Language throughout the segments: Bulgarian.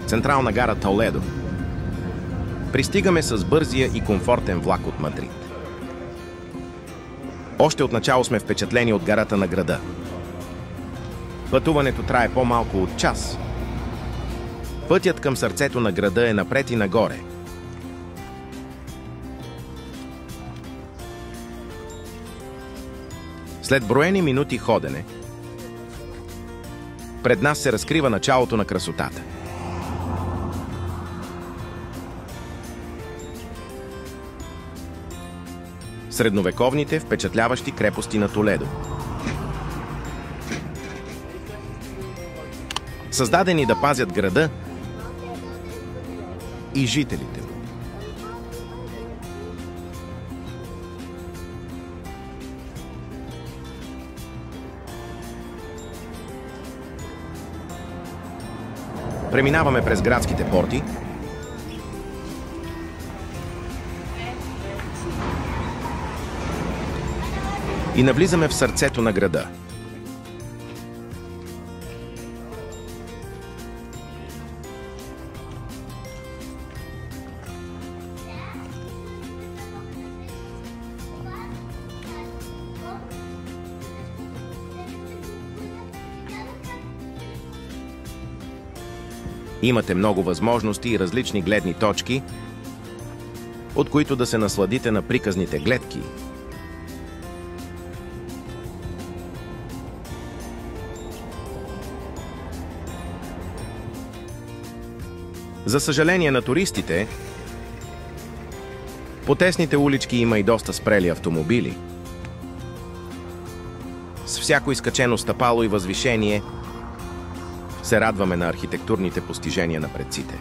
Централна гара Толедо. Пристигаме с бързия и комфортен влак от Мадрид. Още отначало сме впечатлени от гарата на града. Пътуването трае по-малко от час. Пътят към сърцето на града е напред и нагоре. След броени минути ходене, пред нас се разкрива началото на красотата. Средновековните, впечатляващи крепости на Толедо. Създадени да пазят града и жителите му. Преминаваме през градските порти и навлизаме в сърцето на града. Имате много възможности и различни гледни точки, от които да се насладите на приказните гледки. За съжаление на туристите, по тесните улички има и доста спрели автомобили. С всяко изкачено стъпало и възвишение се радваме на архитектурните постижения на предците.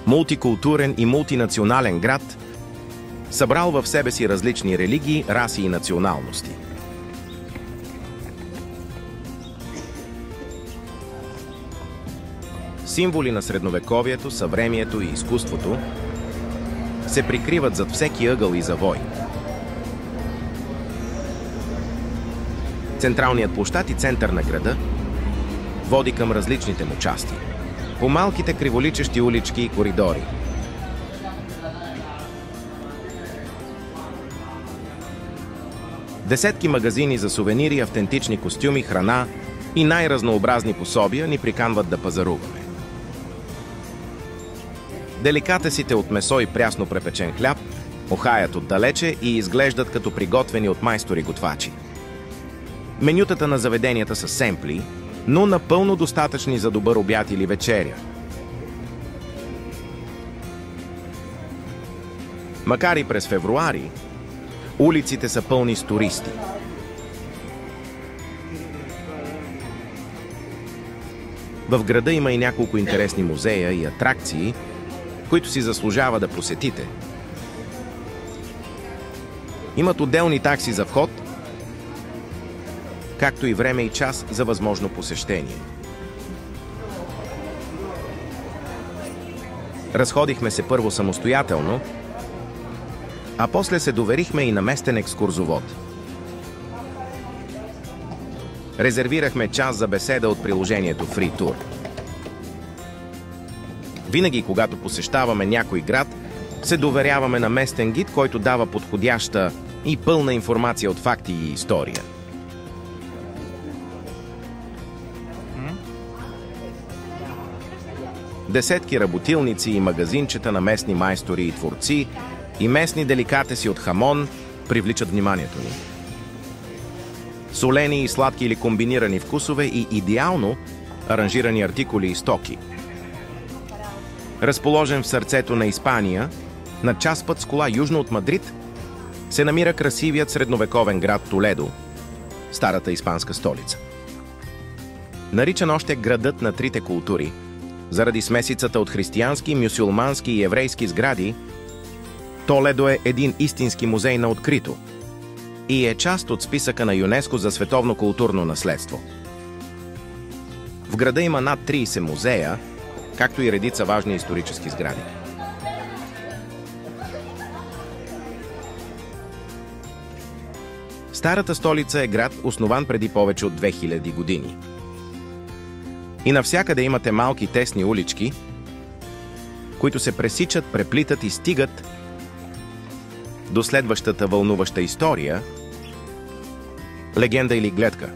Мултикултурен и мултинационален град, събрал в себе си различни религии, раси и националности. Символи на средновековието, съвремието и изкуството се прикриват зад всеки ъгъл и завой. Централният площад и център на града води към различните му части, по малките криволичещи улички и коридори. Десетки магазини за сувенири, автентични костюми, храна и най-разнообразни пособия ни приканват да пазаруваме. Деликатесите от месо и прясно препечен хляб охаят отдалече и изглеждат като приготвени от майстори-готвачи. Менютата на заведенията са семпли, но напълно достатъчни за добър обяд или вечеря. Макар и през февруари, улиците са пълни с туристи. В града има и няколко интересни музея и атракции, които си заслужава да посетите. Имат отделни такси за вход, както и време и час за възможно посещение. Разходихме се първо самостоятелно, а после се доверихме и на местен екскурзовод. Резервирахме час за беседа от приложението Free Tour. Винаги, когато посещаваме някой град, се доверяваме на местен гид, който дава подходяща и пълна информация от факти и история. Десетки работилници и магазинчета на местни майстори и творци и местни деликатеси от хамон привличат вниманието ни. Солени и сладки или комбинирани вкусове и идеално аранжирани артикули и стоки. Разположен в сърцето на Испания, на час път с кола южно от Мадрид, се намира красивият средновековен град Толедо, старата испанска столица. Наричан още градът на трите култури, заради смесицата от християнски, мюсюлмански и еврейски сгради, Толедо е един истински музей на открито и е част от списъка на ЮНЕСКО за световно културно наследство. В града има над 30 музея, както и редица важни исторически сгради. Старата столица е град, основан преди повече от 2000 години. И навсякъде имате малки тесни улички, които се пресичат, преплитат и стигат до следващата вълнуваща история, легенда или гледка.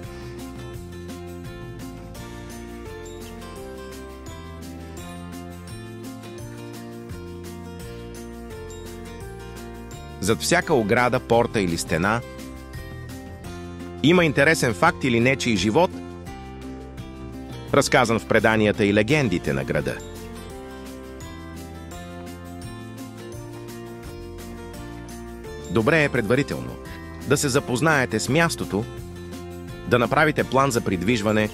Зад всяка ограда, порта или стена има интересен факт или нечий живот, разказан в преданията и легендите на града. Добре е предварително да се запознаете с мястото, да направите план за придвижване,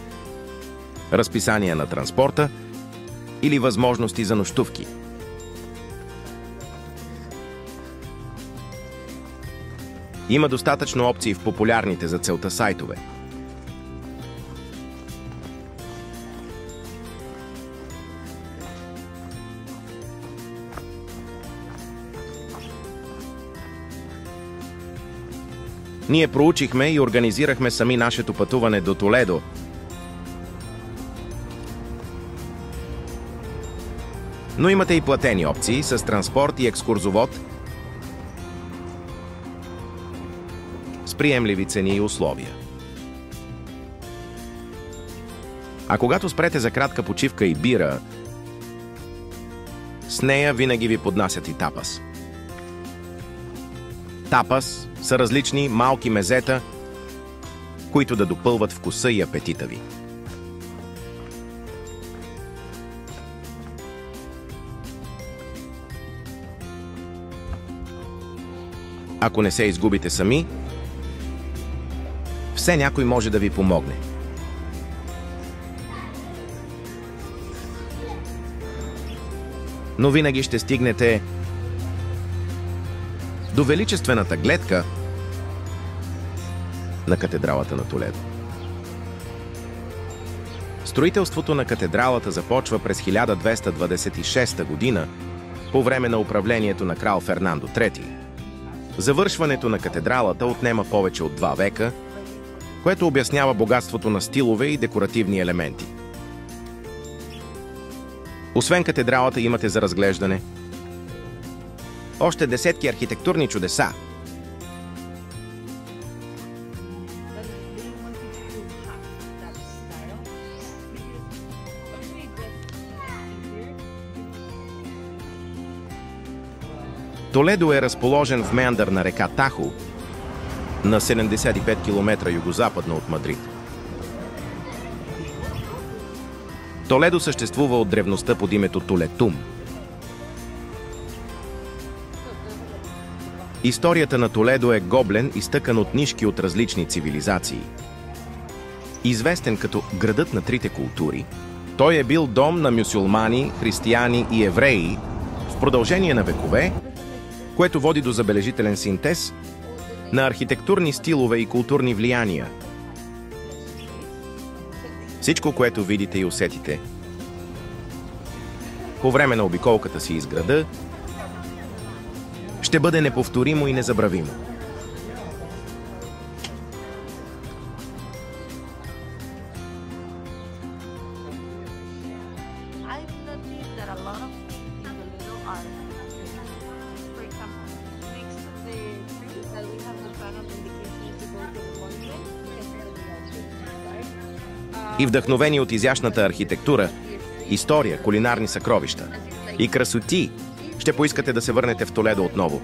разписание на транспорта или възможности за нощувки. Има достатъчно опции в популярните за целта сайтове. Ние проучихме и организирахме сами нашето пътуване до Толедо. Но имате и платени опции с транспорт и екскурзовод с приемливи цени и условия. А когато спрете за кратка почивка и бира, с нея винаги ви поднасят и тапас. Тапас са различни малки мезета, които да допълват вкуса и апетита ви. Ако не се изгубите сами, все някой може да ви помогне. Но винаги ще стигнете до величествената гледка на катедралата на Толедо. Строителството на катедралата започва през 1226 година по време на управлението на крал Фернандо III. Завършването на катедралата отнема повече от 2 века, което обяснява богатството на стилове и декоративни елементи. Освен катедралата имате за разглеждане още десетки архитектурни чудеса. Толедо е разположен в меандър на река Тахо, на 75 км югозападно от Мадрид. Толедо съществува от древността под името Толетум. Историята на Толедо е гоблен, изтъкан от нишки от различни цивилизации. Известен като градът на трите култури, той е бил дом на мюсюлмани, християни и евреи в продължение на векове, което води до забележителен синтез на архитектурни стилове и културни влияния. Всичко, което видите и усетите по време на обиколката си из града, ще бъде неповторимо и незабравимо. И вдъхновени от изящната архитектура, история, кулинарни съкровища и красоти, ще поискате да се върнете в Толедо отново.